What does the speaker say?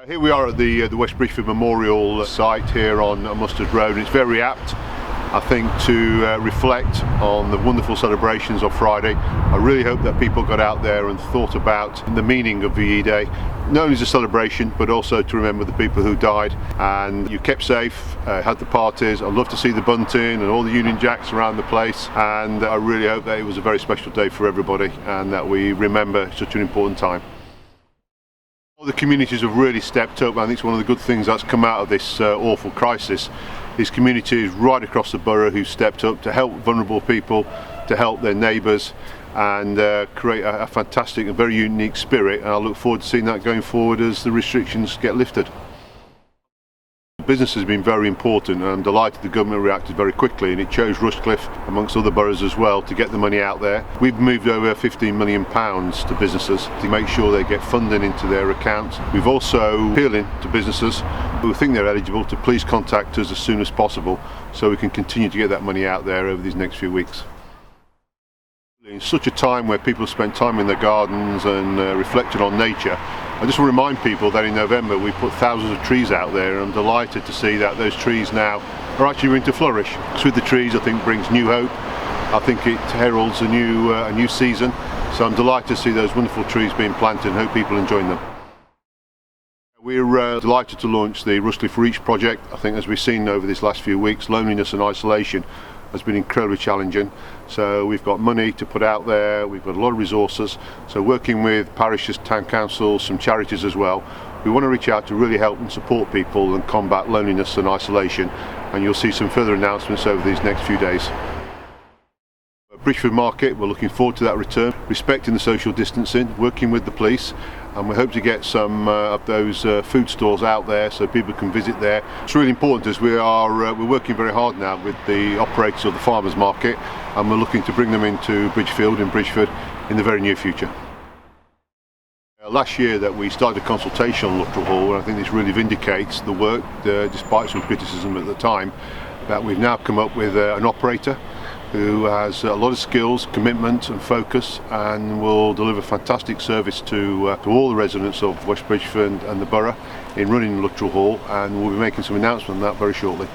Here we are at the West Bridgeford Memorial site here on Mustard Road. It's very apt, I think, to reflect on the wonderful celebrations of Friday. I really hope that people got out there and thought about the meaning of VE Day, not only as a celebration but also to remember the people who died. And you kept safe, had the parties. I'd love to see the bunting and all the Union Jacks around the place, and I really hope that it was a very special day for everybody and that we remember such an important time. The communities have really stepped up. I think it's one of the good things that's come out of this awful crisis is communities right across the borough who stepped up to help vulnerable people, to help their neighbours, and create a fantastic and very unique spirit. And I look forward to seeing that going forward as the restrictions get lifted. Business has been very important, and I'm delighted the government reacted very quickly, and it chose Rushcliffe amongst other boroughs as well to get the money out there. We've moved over £15 million to businesses to make sure they get funding into their accounts. We've also appealing to businesses who think they're eligible to please contact us as soon as possible so we can continue to get that money out there over these next few weeks. In such a time where people have spent time in their gardens and reflected on nature, I just want to remind people that in November we put thousands of trees out there, and I'm delighted to see that those trees now are actually going to flourish. So with the trees, I think brings new hope. I think it heralds a new season. So I'm delighted to see those wonderful trees being planted and hope people enjoy them. We're delighted to launch the Rushcliffe Reach project. I think as we've seen over these last few weeks, loneliness and isolation has been incredibly challenging. So we've got money to put out there, we've got a lot of resources. So working with parishes, town councils, some charities as well, we want to reach out to really help and support people and combat loneliness and isolation. And you'll see some further announcements over these next few days. Bridgeford Market, we're looking forward to that return, respecting the social distancing, working with the police, and we hope to get some of those food stores out there so people can visit there. It's really important as we're working very hard now with the operators of the farmers market, and we're looking to bring them into Bridgefield and Bridgeford in the very near future. Last year that we started a consultation on Luttrell Hall, and I think this really vindicates the work, despite some criticism at the time, that we've now come up with an operator who has a lot of skills, commitment and focus, and will deliver fantastic service to all the residents of West Bridgeford and the borough in running Luttrell Hall, and we'll be making some announcement on that very shortly.